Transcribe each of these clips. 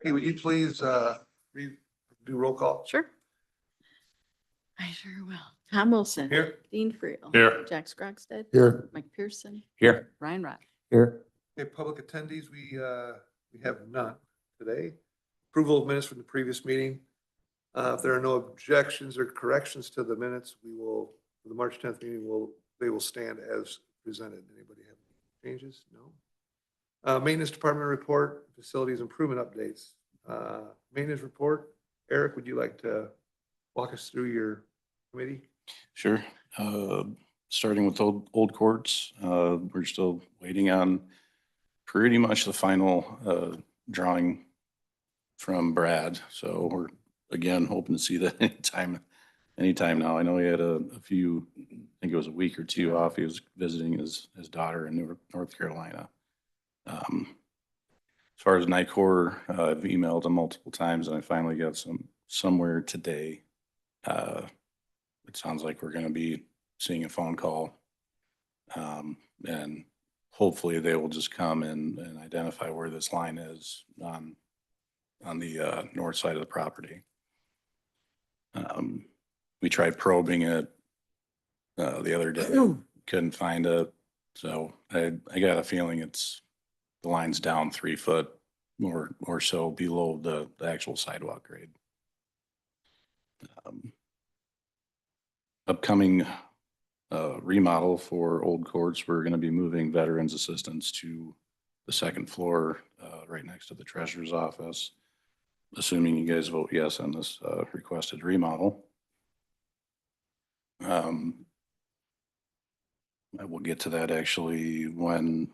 Hey, would you please do roll call? Sure. I sure will. Tom Wilson. Here. Dean Friel. Here. Jack Scroggstead. Here. Mike Pearson. Here. Ryan Rod. Here. Okay, public attendees, we have none today. Approval of minutes from the previous meeting. If there are no objections or corrections to the minutes, we will, for the March 10th meeting, they will stand as presented. Anybody have any changes? No. Maintenance department report, facilities improvement updates. Maintenance report, Eric, would you like to walk us through your committee? Sure. Starting with old courts, we're still waiting on pretty much the final drawing from Brad. So we're again hoping to see that anytime now. I know he had a few, I think it was a week or two off. He was visiting his daughter in North Carolina. As far as NICOR, I've emailed him multiple times and I finally got somewhere today. It sounds like we're going to be seeing a phone call. And hopefully they will just come and identify where this line is on the north side of the property. We tried probing it the other day, couldn't find it. So I got a feeling the line's down 3 foot or so below the actual sidewalk grade. Upcoming remodel for old courts, we're going to be moving veterans assistants to the second floor right next to the treasurer's office, assuming you guys vote yes on this requested remodel. I will get to that actually when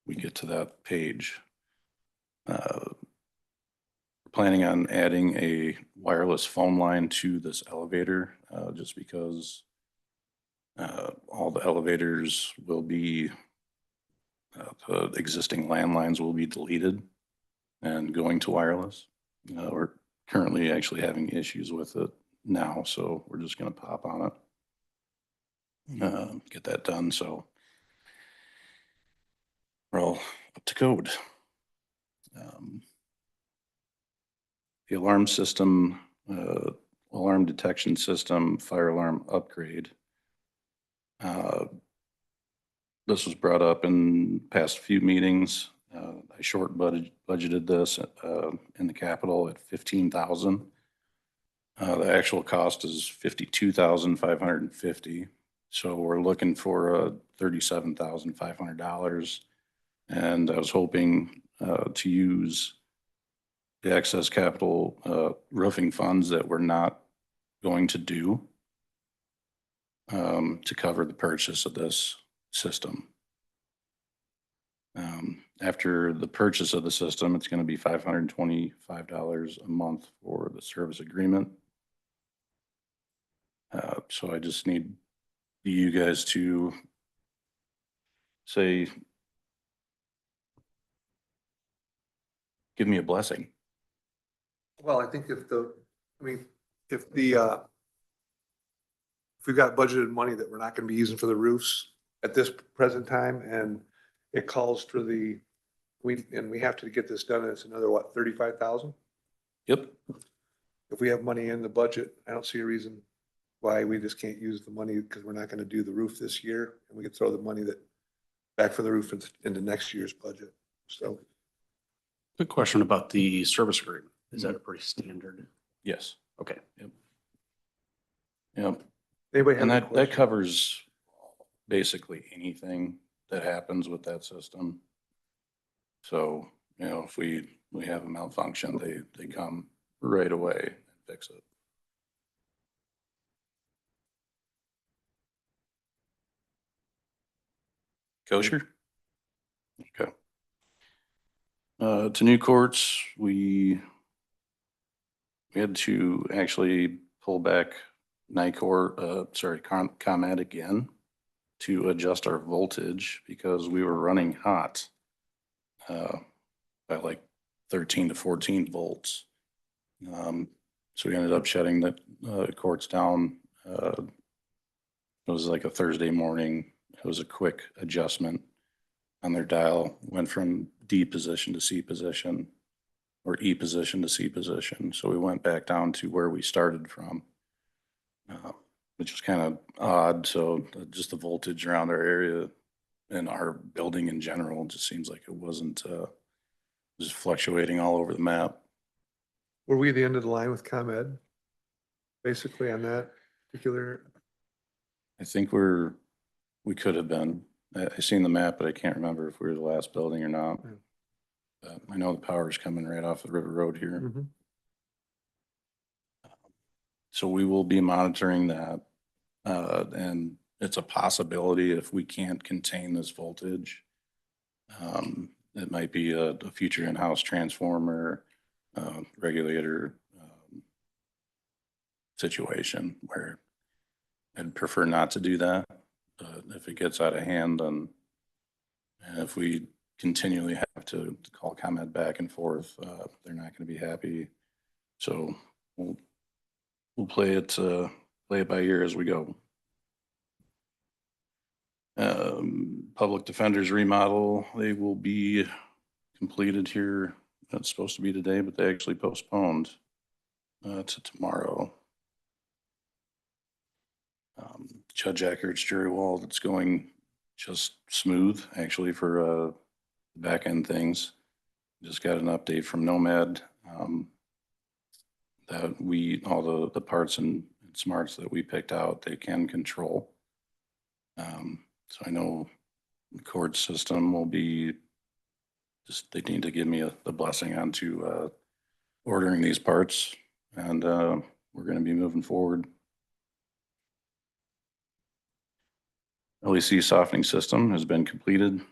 we get to that page. Planning on adding a wireless phone line to this elevator, just because all the elevators will be, the existing landlines will be deleted and going to wireless. We're currently actually having issues with it now, so we're just going to pop on it, get that done. So we're all up to code. The alarm system, alarm detection system, fire alarm upgrade. This was brought up in past few meetings. I short budgeted this in the capital at 15,000. The actual cost is 52,550. So we're looking for $37,500. And I was hoping to use the excess capital roofing funds that we're not going to do to cover the purchase of this system. After the purchase of the system, it's going to be $525 a month for the service agreement. So I just need you guys to say, give me a blessing. Well, I think if we've got budgeted money that we're not going to be using for the roofs at this present time, and it calls for we have to get this done, and it's another, what, 35,000? Yep. If we have money in the budget, I don't see a reason why we just can't use the money, because we're not going to do the roof this year, and we could throw the money back for the roof into next year's budget. So. Quick question about the service agreement. Is that a pretty standard? Yes. Okay. Yep. Anybody have And any that questions? covers basically anything that happens with that system. So, if we have a malfunction, they come right away and fix it. Kosher? Okay. To new courts, we had to actually pull back ComEd again to adjust our voltage because we were running hot by like 13 to 14 volts. So we ended up shutting the courts down. It was like a Thursday morning. It was a quick adjustment. on their dial went from D position to C position or E position to C position. So we went back down to where we started from, which was kind of odd. So just the voltage around our area and our building in general just seems like it wasn't just fluctuating all over the map. Were we the end of the line with ComEd? Basically on that particular, I think we could have been. I seen the map, but I can't remember if we were the last building or not. Yeah. I know the power is coming right off the River Road here. Mhm. So we will be monitoring that. And it's a possibility if we can't contain this voltage. It might be a future in-house transformer, regulator, situation where I'd prefer not to do that. But if it gets out of hand, then and if we continually have to call ComEd back and forth, they're not gonna be happy. So we'll play it by ear as we go. Public defenders remodel, they will be completed here. It's supposed to be today, but they actually postponed to tomorrow. Judge Eckert's jury wall, that's going just smooth actually for back end things. Just got an update from Nomad that all the parts and smarts that we picked out, they can control. So I know the court system will be just, they need to give me the blessing onto ordering these parts, and we're going to be moving forward. LEC softening system has been completed.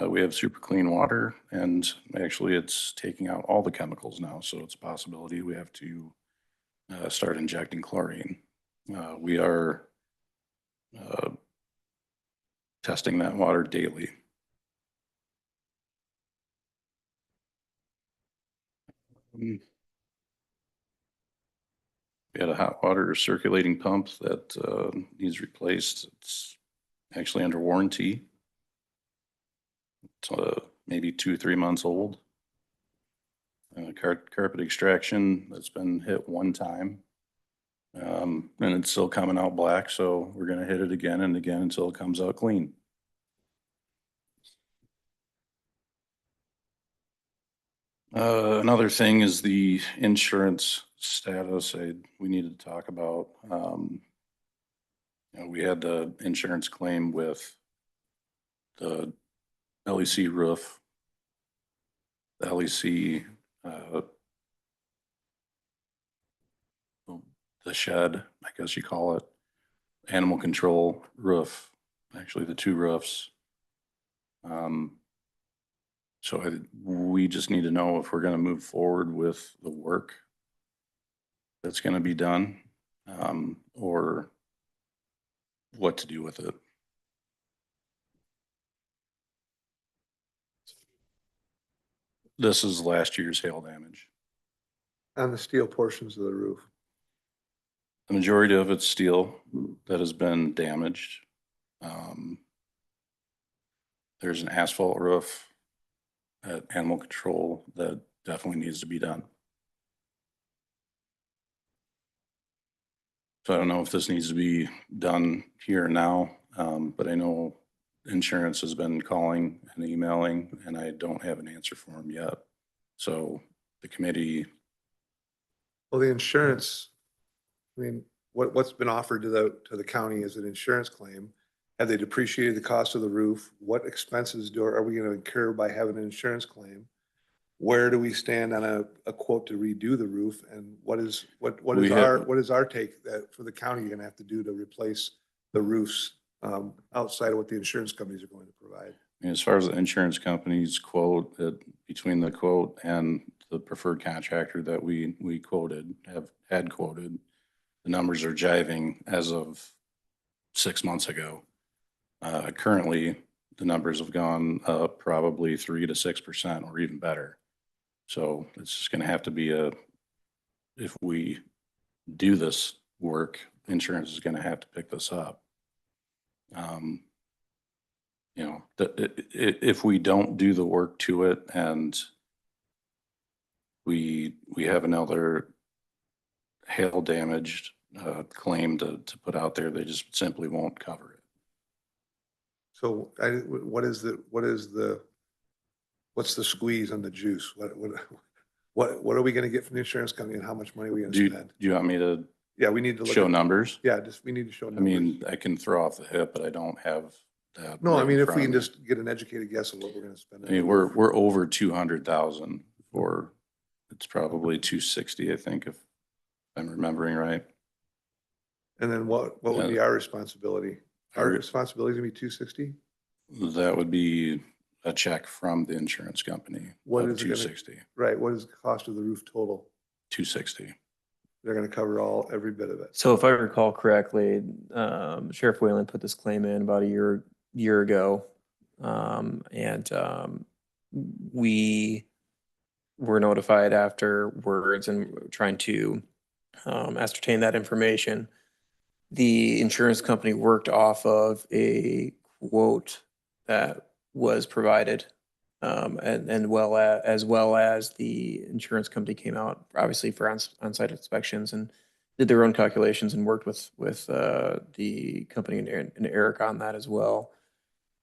We have super clean water, and actually it's taking out all the chemicals now. So it's a possibility we have to start injecting chlorine. We are testing that water daily. We had a hot water circulating pump that needs replaced. It's actually under warranty. It's maybe 2-3 months old. Carpet extraction that's been hit one time. And it's still coming out black, so we're gonna hit it again and again until it comes out clean. Another thing is the insurance status we need to talk about. You know, we had the insurance claim with the LEC roof, the LEC, the shed, I guess you call it, animal control roof, actually the two roofs. So we just need to know if we're going to move forward with the work that's going to be done, or what to do with it. This is last year's hail damage. On the steel portions of the roof. The majority of it's steel that has been damaged. There's an asphalt roof at animal control that definitely needs to be done. So I don't know if this needs to be done here now, but I know insurance has been calling and emailing, and I don't have an answer for them yet. So the committee, Well, the insurance, I mean, what's been offered to the county as an insurance claim? Have they depreciated the cost of the roof? What expenses are we gonna incur by having an insurance claim? Where do we stand on a quote to redo the roof? And what is our take that for the county you're gonna have to do to replace the roofs outside of what the insurance companies are going to provide? as far as the insurance companies quote, between the quote and the preferred contractor that we had quoted, the numbers are jiving as of 6 months ago. Currently, the numbers have gone up probably 3 to 6% or even better. So it's just gonna have to be if we do this work, insurance is gonna have to pick this up. you know, if we don't do the work to it and we have another hail damaged claim to put out there, they just simply won't cover it. So what's the squeeze on the juice? What are we gonna get from the insurance company and how much money are we gonna Do spend? you want me to Yeah, we need to look show at, numbers? yeah, we need to show I numbers. mean, I can throw off the hip, but I don't have that. No, I right mean, in if front we of can me. just get an educated guess of what we're gonna spend. I mean, we're over 200,000 for, it's probably 260, I think, if I'm remembering right. And then what would be our responsibility? Our Our- responsibility is gonna be 260? That would be a check from the insurance company What of is it gonna- 260, Right, what is the cost of the roof total? 260. They're gonna cover every bit of it. So if I recall correctly, Sheriff Whalen put this claim in about a year ago. We were notified afterwards and trying to ascertain that information. The insurance company worked off of a quote that was provided. And as well as the insurance company came out, obviously for on-site inspections and did their own calculations and worked with the company and Eric on that as well.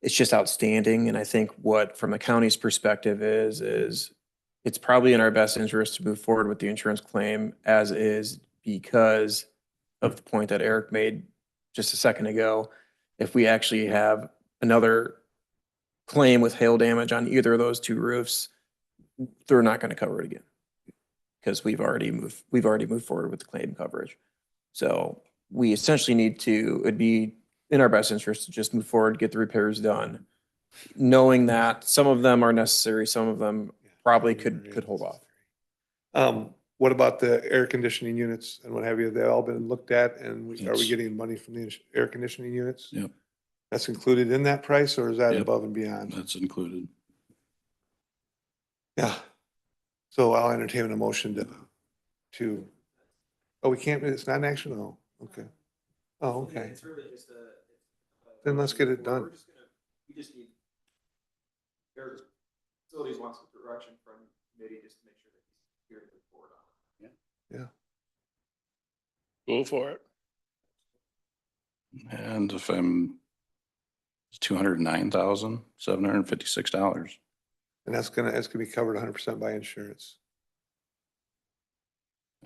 It's just outstanding. And I think what, from the county's perspective is it's probably in our best interest to move forward with the insurance claim as is, because of the point that Eric made just a second ago. If we actually have another claim with hail damage on either of those two roofs, they're not going to cover it again. Because we've already moved forward with the claim coverage. So we essentially need to, it'd be in our best interest to just move forward, get the repairs done, knowing that some of them are necessary, some of them probably could hold off. What about the air conditioning units and what have you? They've all been looked at and are we Yes. getting money from the air conditioning units? Yep, That's included in that price or is that Yep. above and beyond? that's included. Yeah. So I'll entertain a motion to, oh, we can't, it's not an action? Oh, okay. Oh, okay. It's really just a. Then let's get it done. We just need, there's, facilities wants some direction from committee just to make sure that he's here to move forward on it. Go for it. And if I'm, it's $209,756. And that's gonna be covered 100% by insurance.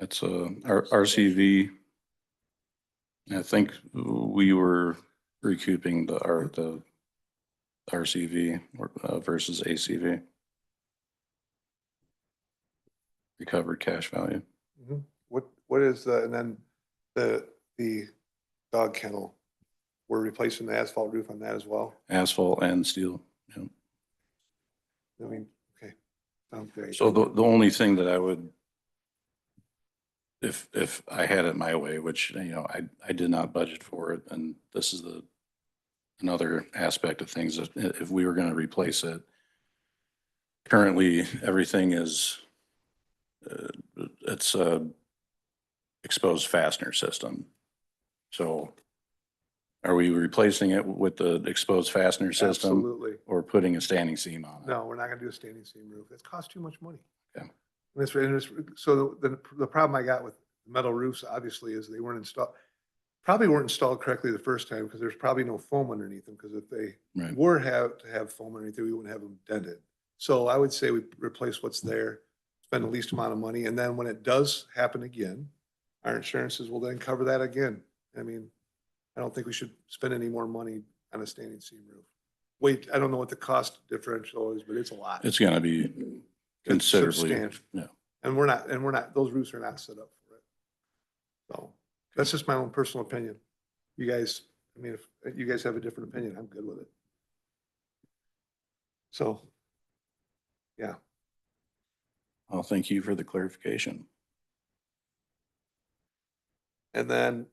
It's RCV. I think we were recouping the RCV versus ACV. Recovered cash value. Mhm. What is and then the dog kennel, we're replacing the asphalt roof on that as well? Asphalt and steel. Yeah. I mean, okay, sounds great. So the only thing that I would, if I had it my way, which, you know, I did not budget for it, and this is another aspect of things, if we were gonna replace it, currently, everything is, it's a exposed fastener system. So are we replacing it with the exposed fastener system Absolutely. or putting a standing seam on it? No, we're not gonna do a standing seam roof. It costs too much money. Okay. So the problem I got with metal roofs, obviously, is they probably weren't installed correctly the first time because there's probably no foam underneath them, because if they Right. were to have foam underneath them, we wouldn't have them dented. So I would say we replace what's there, spend the least amount of money, and then when it does happen again, our insurances will then cover that again. I mean, I don't think we should spend any more money on a standing seam roof. Wait, I don't know what the cost differential is, but it's a lot. It's gonna be It's considerably, substantial. yeah. And we're not, those roofs are not set up for it. So that's just my own personal opinion. You guys, I mean, if you guys have a different opinion, I'm good with it. So, yeah, Well, thank you for the clarification. and then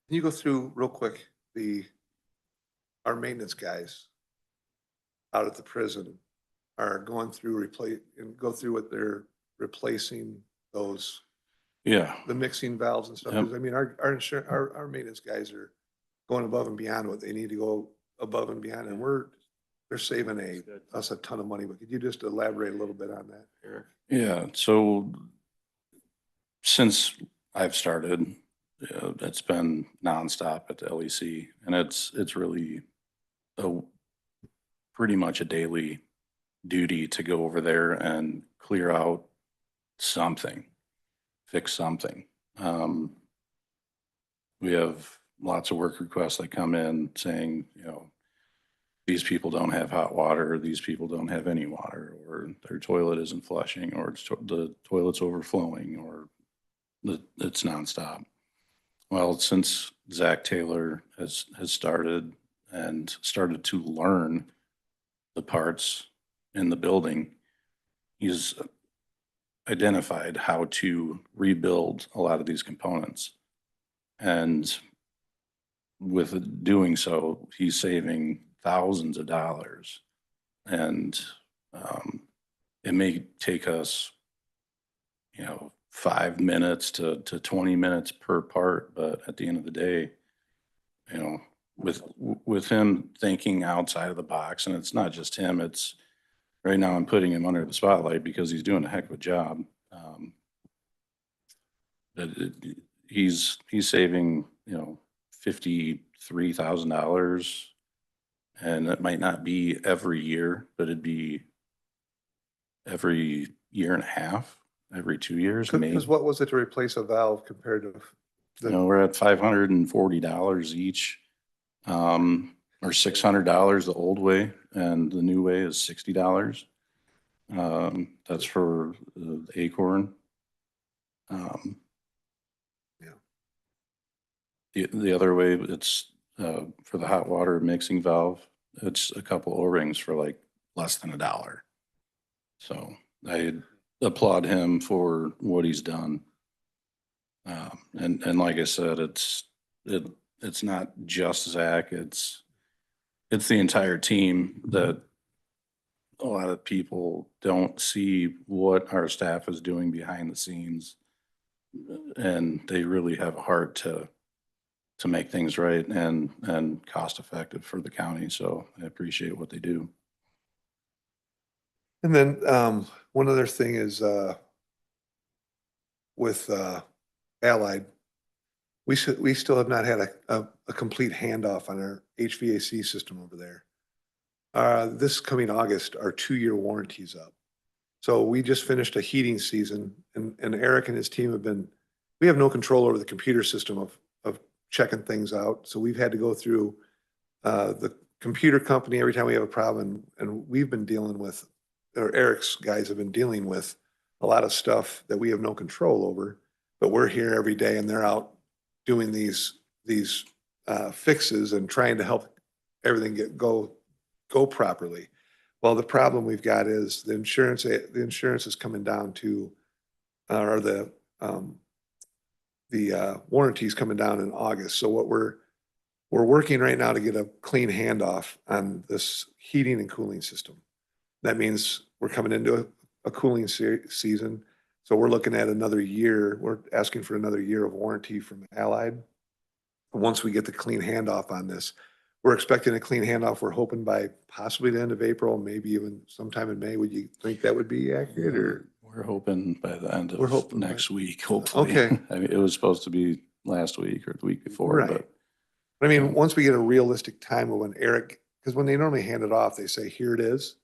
can you go through real quick, our maintenance guys out at the prison are going through go through what they're replacing the Yeah, mixing valves and stuff. 'Cause I mean, our maintenance guys are going above and beyond what they need to go above and beyond, and they're saving us a ton of money. But could you just elaborate a little bit on that, Eric? Yeah, so since I've started, it's been nonstop at the LEC, and it's really pretty much a daily duty to go over there and clear out something, fix something. We have lots of work requests that come in saying, these people don't have hot water, or these people don't have any water, or their toilet isn't flushing, or the toilet's overflowing, or it's nonstop. Well, since Zach Taylor has started to learn the parts in the building, he's identified how to rebuild a lot of these components. And with doing so, he's saving thousands of dollars. And it may take us, 5 minutes to 20 minutes per part, but at the end of the day, with him thinking outside of the box, and it's not just him, it's right now I'm putting him under the spotlight because he's doing a heck of a job. But he's saving, $53,000, and it might not be every year, but it'd be every year and a half, every 2 years, maybe. Because what was it to replace a valve compared to We're at $540 each, or $600 the old way, and the new way is $60. That's for the Acorn. The other way, it's for the hot water mixing valve, it's a couple O-rings for like less than $1. So I applaud him for what he's done. And like I said, it's not just Zach, it's the entire team that a lot of people don't see what our staff is doing behind the scenes. And they really have a heart to make things right and cost effective for the county. So I appreciate what they do. And then one other thing is with Allied, we still have not had a complete handoff on our HVAC system over there. This coming August, our 2-year warranty's up. So we just finished a heating season, and Eric and his team we have no control over the computer system of checking things out. So we've had to go through the computer company every time we have a problem, and we've been dealing with, or Eric's guys have been dealing with a lot of stuff that we have no control over, but we're here every day and they're out doing these fixes and trying to help everything go properly. Well, the problem we've got is the insurance is coming down to, or the warranty's coming down in August. So what we're working right now to get a clean handoff on this heating and cooling system. That means we're coming into a cooling season. So we're looking at another year. We're asking for another year of warranty from Allied. Once we get the clean handoff on this, we're expecting a clean handoff. We're hoping by possibly the end of April, maybe even sometime in May. Would you think that would be accurate, or? We're hoping by the end We're of hoping next week, hopefully. Okay. I mean, it was supposed to be last week or the week before, Right. but I mean, once we get a realistic time of when Eric, because when they normally hand it off, they say, here it is.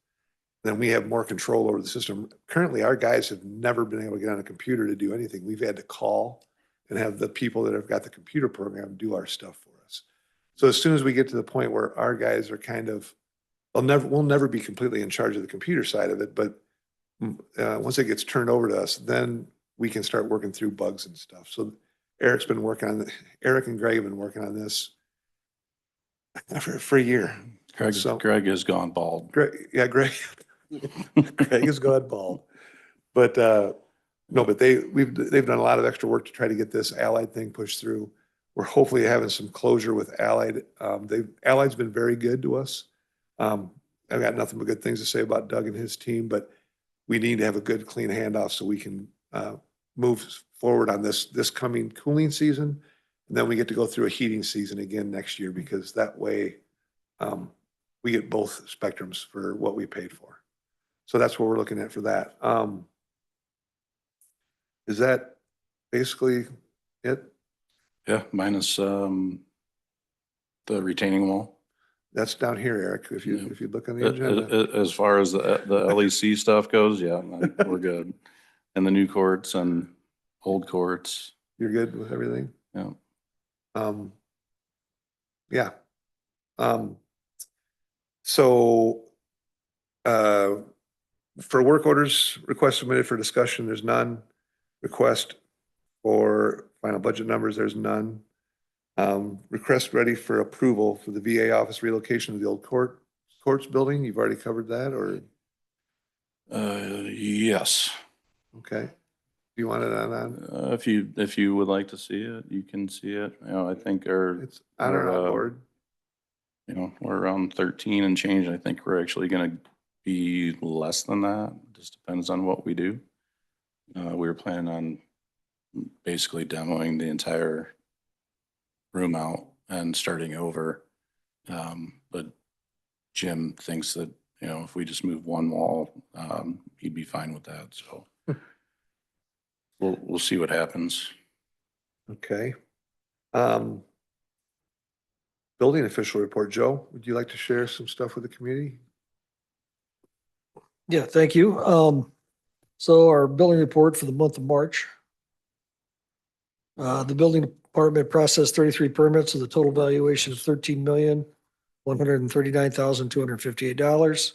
Then we have more control over the system. Currently, our guys have never been able to get on a computer to do anything. We've had to call and have the people that have got the computer program do our stuff for us. So as soon as we get to the point where our guys are kind of, we'll never be completely in charge of the computer side of it, but once it gets turned over to us, then we can start working through bugs and stuff. So Eric and Greg have been working on this for a year. Greg has gone bald. Greg has gone bald. But no, but they've done a lot of extra work to try to get this Allied thing pushed through. We're hopefully having some closure with Allied. Allied's been very good to us. I've got nothing but good things to say about Doug and his team, but we need to have a good, clean handoff so we can move forward on this coming cooling season And then we get to go through a heating season again next year because that way we get both spectrums for what we paid for. So that's what we're looking at for that. Is that basically it? Yeah, minus the retaining wall. That's down here, Eric, if you, Yeah. if you look on the agenda. As far as the LEC stuff goes, yeah, we're good. And the new courts and old courts, You're good with everything? yeah. Yeah. So, for work orders, request submitted for discussion, there's none. Request for final budget numbers, there's none. Request ready for approval for the VA office relocation of the old courts building. You've already covered that, or, Yes. okay? Do you want it on? If you would like to see it, you can see it. You know, I think It's on or on board. you know, we're around 13 and change. I think we're actually gonna be less than that. Just depends on what we do. We were planning on basically demoing the entire room out and starting over. But Jim thinks that, you know, if we just move one wall, he'd be fine with that. So we'll see what happens. Okay. Building official report, Joe, would you like to share some stuff with the community? Yeah, thank you. So our building report for the month of March. The building department processed 33 permits with a total valuation of $13,139,258.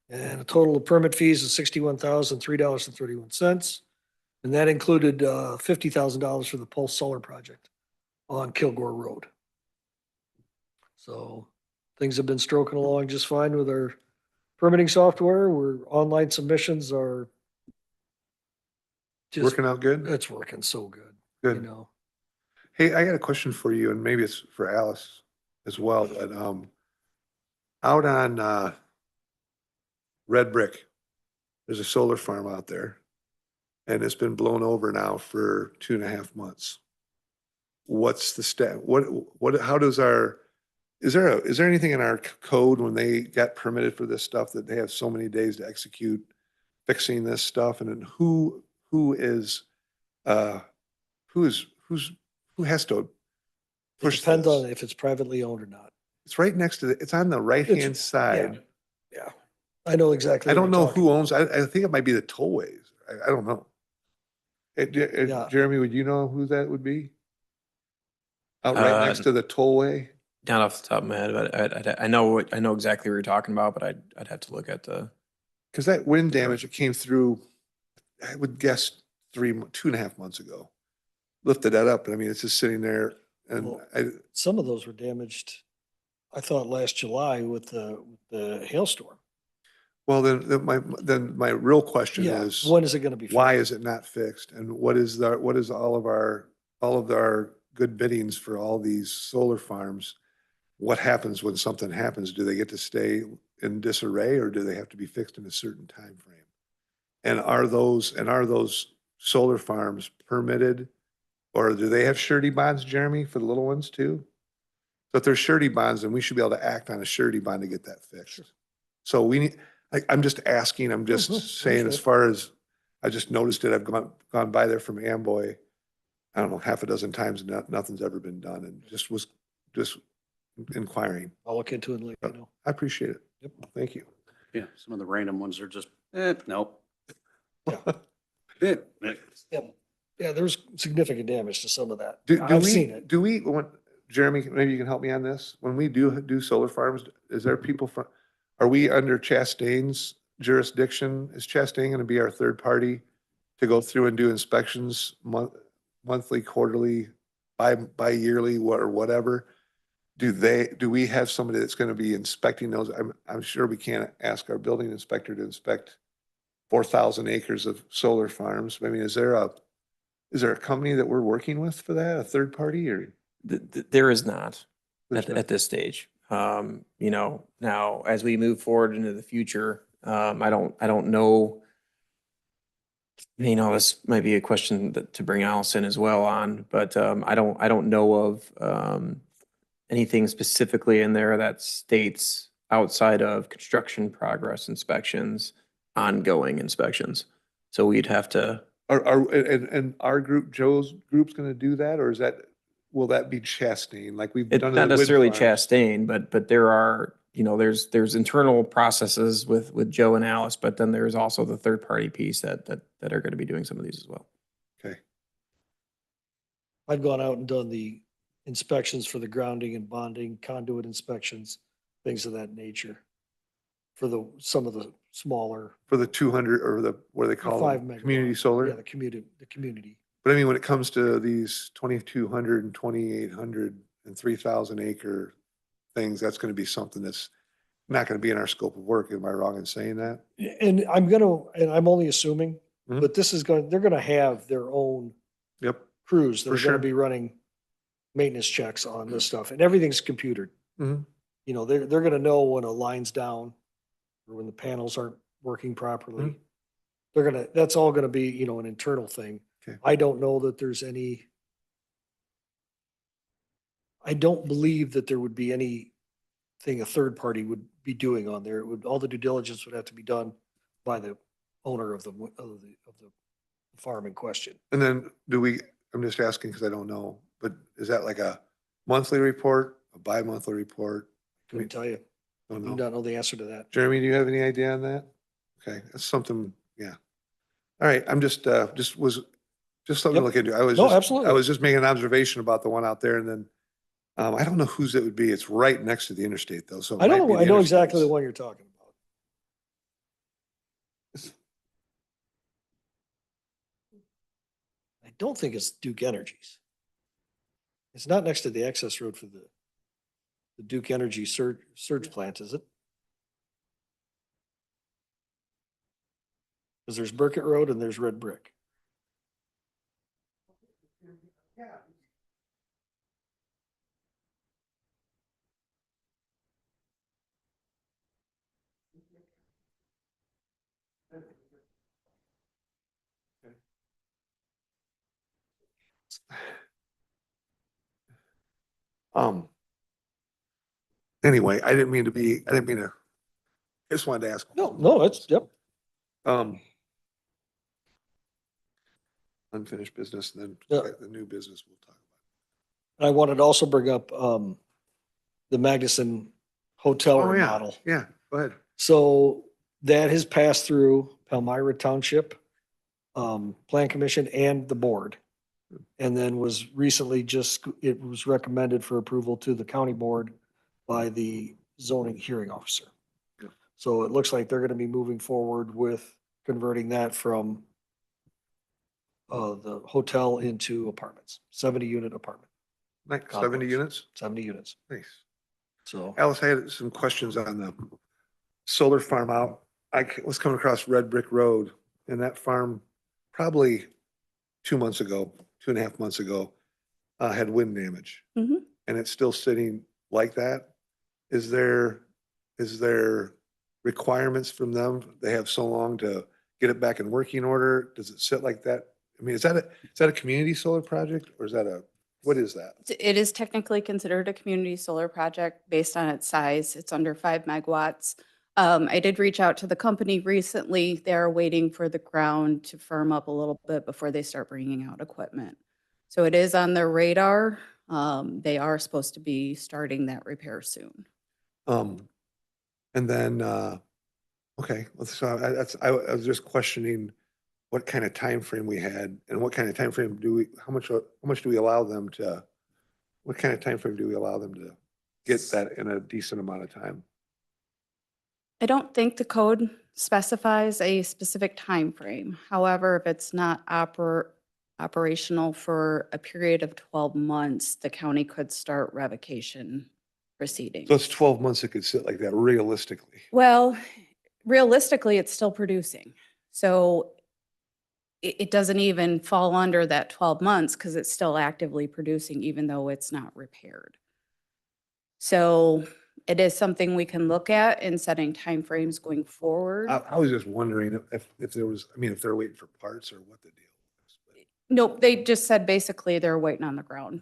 And a total of permit fees of $61,003.31. And that included $50,000 for the Pulse Solar project on Kilgore Road. So things have been stroking along just fine with our permitting software. Online submissions are just, Working out good? it's working so good, you Good. know. Hey, I got a question for you, and maybe it's for Alice as well, but out on Red Brick, there's a solar farm out there, and it's been blown over now for 2.5 months. What's the how does is there anything in our code when they got permitted for this stuff that they have so many days to execute fixing this stuff? And then who has to It push depends this? on if it's privately owned or not. It's right next to it's on the right-hand It's- side. Yeah. I know exactly. I what don't you're know talking who about. owns, I think it might be the tollways. I don't know. Yeah. Jeremy, would you know who that would be? Out right next to the tollway? Not off the top of my head, but I know exactly what you're talking about, but I'd have to look at the. Because that wind damage that came through, I would guess 2.5 months ago. Lifted that up, and I mean, it's just sitting there, and Well, I, Some of those were damaged, I thought last July with the hailstorm. well, then my real question Yeah, is, when is it gonna be? why fixed? is it not fixed? And what is all of our good biddings for all these solar farms? What happens when something happens? Do they get to stay in disarray, or do they have to be fixed in a certain time frame? And are those solar farms permitted, or do they have surety bonds, Jeremy, for the little ones too? So if there's surety bonds, then we should be able to act on a surety bond to get that fixed. So we need, I'm just asking, I'm just saying, as understood. far as, I just noticed it, I've gone by there from Amboy, I don't know, 6 times, and nothing's ever been done, and just was inquiring. I'll look into it and let you know. I appreciate it. Yep. Thank you. Yeah, some of the random ones are just, nope. Yeah. Yeah, there's significant damage to some of that. Do I've we, seen it. Jeremy, maybe you can help me on this. When we do solar farms, is there people from, are we under Chastain's jurisdiction? Is Chastain going to be our third party to go through and do inspections monthly, quarterly, bi-yearly, or whatever? Do we have somebody that's going to be inspecting those? I'm sure we can't ask our building inspector to inspect 4,000 acres of solar farms. I mean, is there a company that we're working with for that, a third party, or? There is not There's not? at this stage. You know, now as we move forward into the future, I don't know this might be a question to bring Allison as well on, but I don't know of anything specifically in there that states outside of construction progress inspections, ongoing inspections. So we'd have to, And our group, Joe's group's gonna do that, or will that be Chastain, like we've it's done? not in the wind necessarily farms? Chastain, but there are, there's internal processes with Joe and Alice, but then there's also the third party piece that are going to be doing some of these as well. Okay, I've gone out and done the inspections for the grounding and bonding, conduit inspections, things of that nature. For some of the smaller. for the 200 or what do they call 5 it? megawatt. Community solar? Yeah, the community. But I mean, when it comes to these 2,200 and 2,800 and 3,000 acre things, that's gonna be something that's not gonna be in our scope of work. Am I wrong in saying that? And I'm only assuming, Mhm. but they're gonna have their own Yep. crews that For are sure. gonna be running maintenance checks on this stuff, and everything's computered. Mhm. They're gonna know when a line's down or when the panels aren't working properly. That's all gonna be, an internal thing. Okay. I don't know that there's I don't believe that there would be anything a third party would be doing on there. All the due diligence would have to be done by the owner of the farm in question. And then I'm just asking because I don't know, but is that like a monthly report, a bi-monthly report? Couldn't tell you. I Don't do know. not know the answer to that. Jeremy, do you have any idea on that? Okay, that's something, yeah. All right, I'm just something to Yep. look into. No, absolutely. I was just making an observation about the one out there and then, I don't know whose it would be. It's right next to the interstate though, so. it I might don't be know, the I know exactly the interstates. one you're talking about. I don't think it's Duke Energies. It's not next to the access road for the Duke Energy surge plant, is it? Because there's Burkett Road and there's Red Brick. Um. Anyway, I didn't mean to, I just wanted to ask. No, yep. Um. Unfinished business, and then Yeah. the new business we'll talk And I wanted to also bring up, the Magnuson Hotel about. Oh, yeah, remodel. yeah, go ahead. So that has passed through Palmyra Township, Plan Commission and the board. And then was recently it was recommended for approval to the county board by the zoning hearing officer. Yeah. So it looks like they're gonna be moving forward with converting that from the hotel into apartments, 70-unit apartment, Like 70 Complex. units? 70 units. Nice. So, Alice, I had some questions on the solar farm out. Was coming across Red Brick Road and that farm probably 2.5 months ago, had wind damage. Mhm. And it's still sitting like that. Is there requirements from them? They have so long to get it back in working order? Does it sit like that? I mean, is that a community solar project or what is that? It is technically considered a community solar project based on its size. It's under 5 megawatts. I did reach out to the company recently. They're waiting for the ground to firm up a little bit before they start bringing out equipment. So it is on their radar. They are supposed to be starting that repair soon. And then, okay, so I was just questioning what kind of time frame we had and what kind of time frame how much do we allow them to, what kind of time frame do we allow them to get that in a decent amount of time? I don't think the code specifies a specific time frame. However, if it's not operational for a period of 12 months, the county could start revocation proceedings. So it's 12 months it could sit like that realistically. Well, realistically, it's still producing. So it doesn't even fall under that 12 months because it's still actively producing even though it's not repaired. So It is something we can look at in setting timeframes going forward. I was just wondering if there was, I mean, if they're waiting for parts or what the deal was. but- Nope, they just said basically they're waiting on the ground.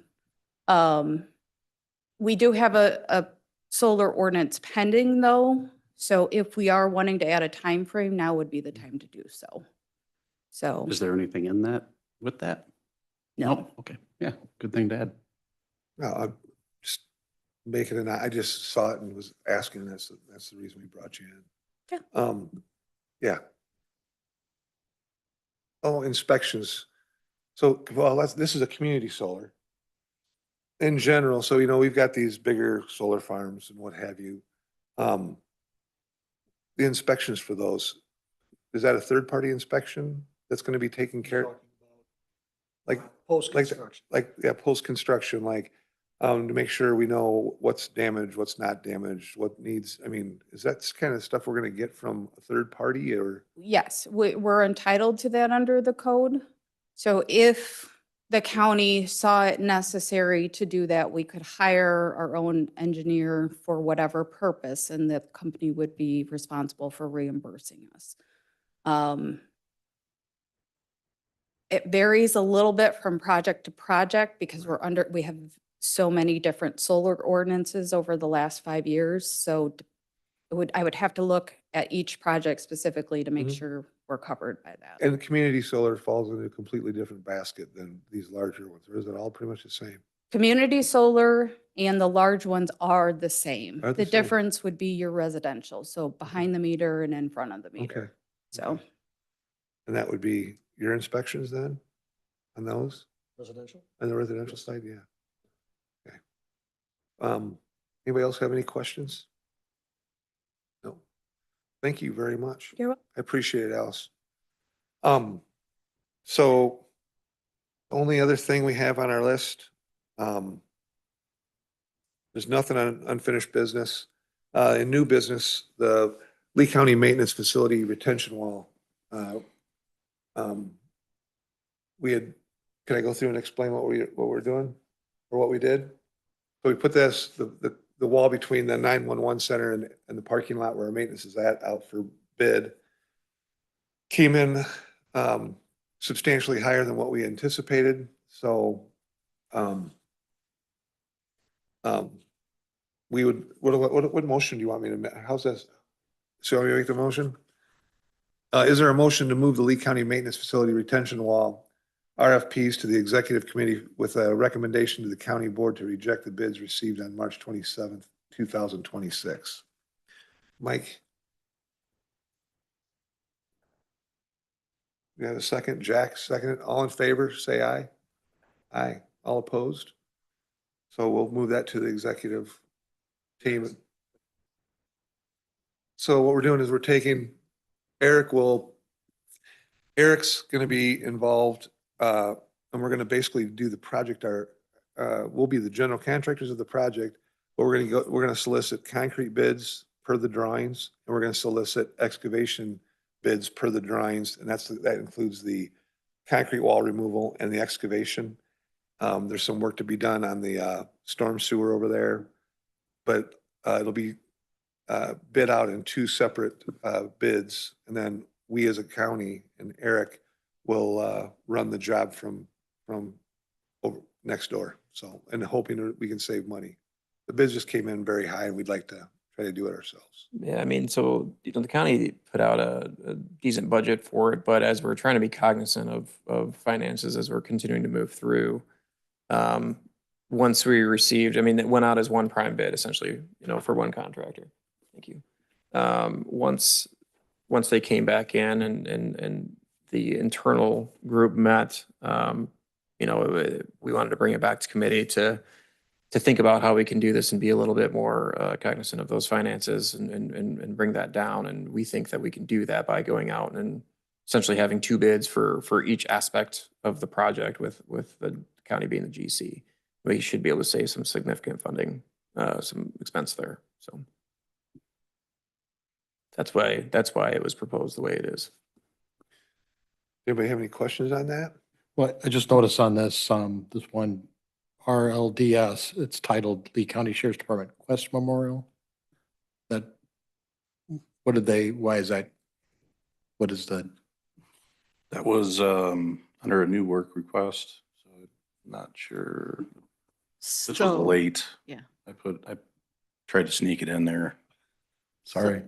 We do have a solar ordinance pending though. So if we are wanting to add a time frame, now would be the time to do so. So, Is there anything in that with that? no. Okay, yeah, good thing to add. No, I'm just making I just saw it and was asking this. That's the reason we brought you in. Yeah. Yeah. Oh, inspections. So, well, this is a community solar. In general, so, we've got these bigger solar farms and what have you. The inspections for those, is that a third-party inspection that's gonna be taken care? Like, Post-construction. yeah, post-construction, to make sure we know what's damaged, what's not damaged, what needs, I mean, is that kind of stuff we're gonna get from a third party or? Yes, we're entitled to that under the code. So if the county saw it necessary to do that, we could hire our own engineer for whatever purpose, and the company would be responsible for reimbursing us. It varies a little bit from project to project because we have so many different solar ordinances over the last 5 years. So I would have to look at each project specifically to make Mhm. sure we're covered by that. And the community solar falls into a completely different basket than these larger ones, or is it all pretty much the same? Community solar and the large ones are the same. Are the The same. difference would be your residential, so behind the meter and in front of the Okay. meter. So, And that would be your inspections then on those, Residential? on the residential side, yeah. Okay. Anybody else have any questions? No. Thank you very much. you're welcome. I appreciate it, Alice. So only other thing we have on our list, there's nothing on unfinished business. In new business, the Lee County Maintenance Facility Retention Wall. Can I go through and explain what we're doing or what we did? So we put the wall between the 911 center and the parking lot where our maintenance is out for bid. Came in substantially higher than what we anticipated, so we would, what motion do you want me to make? How's this? So you make the motion? Is there a motion to move the Lee County Maintenance Facility Retention Wall RFPs to the Executive Committee with a recommendation to the County Board to reject the bids received on March 27th, 2026? Mike? We have a second. Jack, second it. All in favor, say aye. Aye. All opposed? So we'll move that to the executive team. So what we're doing is we're taking, Eric's going to be involved, and we're going to basically do the project. We'll be the general contractors of the project, but we're going to solicit concrete bids per the drawings, and we're going to solicit excavation bids per the drawings, and that includes the concrete wall removal and the excavation. There's some work to be done on the storm sewer over there, but it'll be bid out in two separate bids, and then we as a county and Eric will run the job from over next door. So, and hoping that we can save money. The bids just came in very high, and we'd like to try to do it ourselves. Yeah, I mean, so, the county put out a decent budget for it, but as we're trying to be cognizant of finances as we're continuing to move through, once we received, I mean, it went out as one prime bid essentially, for one contractor. Thank you. Once they came back in and the internal group met, we wanted to bring it back to committee to think about how we can do this and be a little bit more cognizant of those finances and bring that down. And we think that we can do that by going out and essentially having two bids for each aspect of the project with the county being the GC. We should be able to save some significant funding, some expense there. So that's why it was proposed the way it is. Anybody have any questions on that? Well, I just noticed on this one RLDS, it's titled Lee County Sheriff's Department Quest Memorial. What did they, why is that? What is the, That was under a new work request, so not sure. This was So, late. yeah. I tried to sneak it in there. sorry,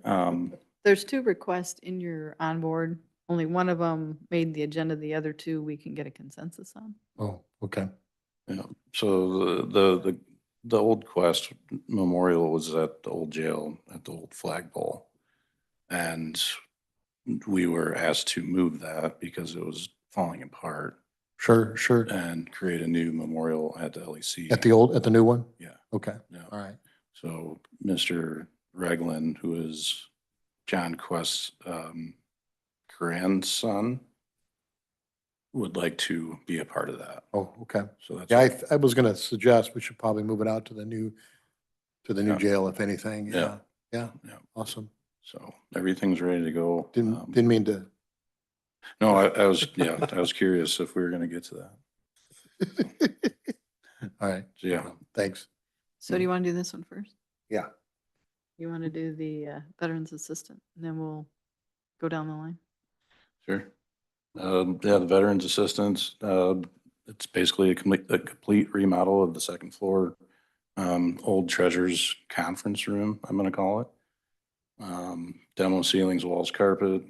there's two requests in your onboard. Only one of them made the agenda. The other two we can get a consensus on. oh, okay. Yeah, so the old Quest Memorial was at the old jail, at the old flagpole. And we were asked to move that because it was falling apart Sure, sure. and create a new memorial at the LEC. At the new one? Yeah, Okay, yeah. all right. So Mr. Regland, who is John Quest's grandson, would like to be a part of that. Oh, okay. So that's. Yeah, I was gonna suggest we should probably move it out to the new Yeah. jail, if anything. Yeah. Yeah, yeah, Yeah. awesome. So everything's ready to go. Didn't mean to. No, I was, yeah, I was curious if we were gonna get to that. All right. So, yeah. Thanks. So do you want to do this one first? Yeah. You want to do the Veterans Assistant, and then we'll go down the line? Sure. Yeah, the Veterans Assistance, it's basically a complete remodel of the second floor, old Treasures Conference Room, I'm gonna call it. Demo ceilings, walls, carpet,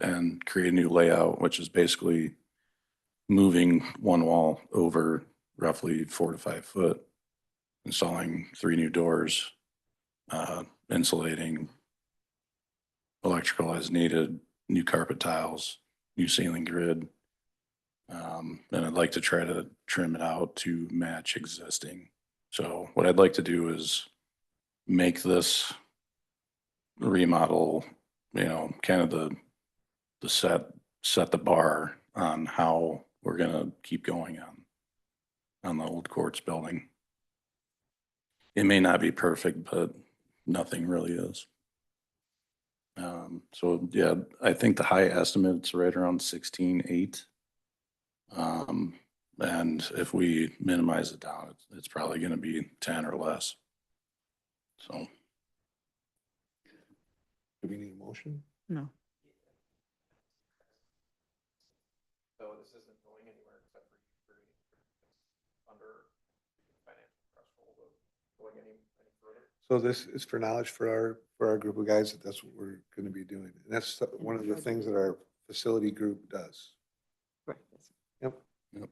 and create a new layout, which is basically moving one wall over roughly 4 to 5 foot, installing 3 new doors, insulating, electrical as needed, new carpet tiles, new ceiling grid. And I'd like to try to trim it out to match existing. So what I'd like to do is make this remodel, kind of the set the bar on how we're gonna keep going on the old courts building. It may not be perfect, but nothing really is. So yeah, I think the high estimate's right around 16.8. And if we minimize it down, it's probably gonna be 10 or less. So. Do we need a motion? No. So this isn't going anywhere except for under financial threshold of going any further. So this is for knowledge for our group of guys, that that's what we're gonna be doing. And that's one of the things that our facility group does. Right. Yep. Yep.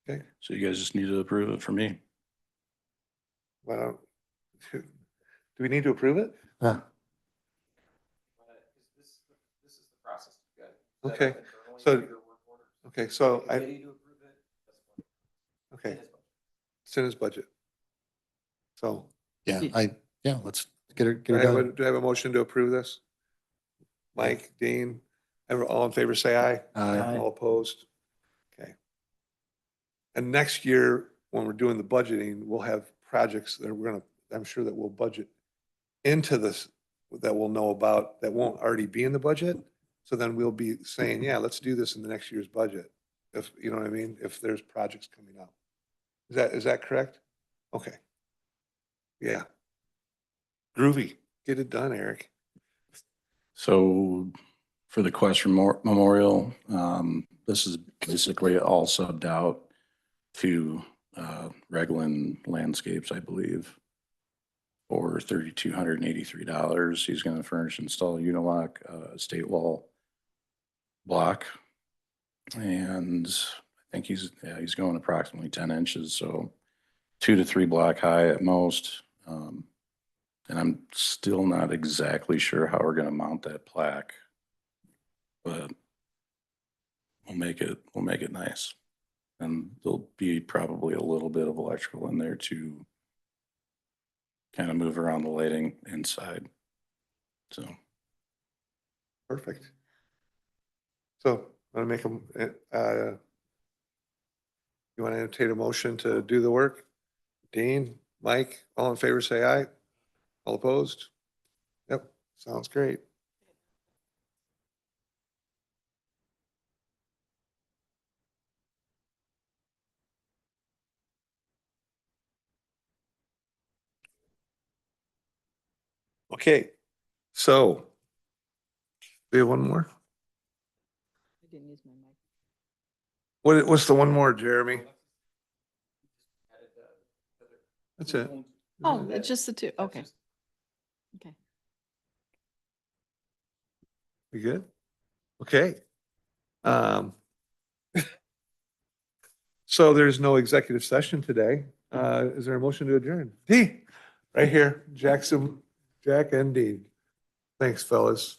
Okay, So you guys just need to approve it for me. why don't, do we need to approve it? Huh. This is the process. Okay, so- Okay, so okay, it's in his budget. So, Yeah, let's get it do I have done. do I have a motion to approve this? Mike, Dean, all in favor, say aye. Aye. All opposed? Okay. And next year, when we're doing the budgeting, we'll have projects that we're gonna, I'm sure that we'll budget into this, that we'll know about, that won't already be in the budget. So then we'll be saying, yeah, let's do this in the next year's budget. If, you know what I mean? If there's projects coming up. Is that correct? Okay. Yeah. Groovy. Get it done, Eric. So for the Quest Memorial, this is basically all subbed out to Regland Landscapes, I believe, for $3,283. He's going to furnish, install a unilock state wall block. And I think he's going approximately 10 inches, so 2 to 3 block high at most. And I'm still not exactly sure how we're gonna mount that plaque, but we'll make it nice. And there'll be probably a little bit of electrical in there to kind of move around the lighting inside. So. Perfect. So I'm gonna make you want to entertain a motion to do the work? Dean, Mike, all in favor, say aye. All opposed? Yep, sounds great. Okay, So we have one more. I didn't use my mic. What's the one more, Jeremy? That's it. Oh, it's just the two. Okay. Okay. We good? Okay. So there's no executive session today. Is there a motion to adjourn? D, right here, Jackson, Jack and Dean. Thanks, fellas.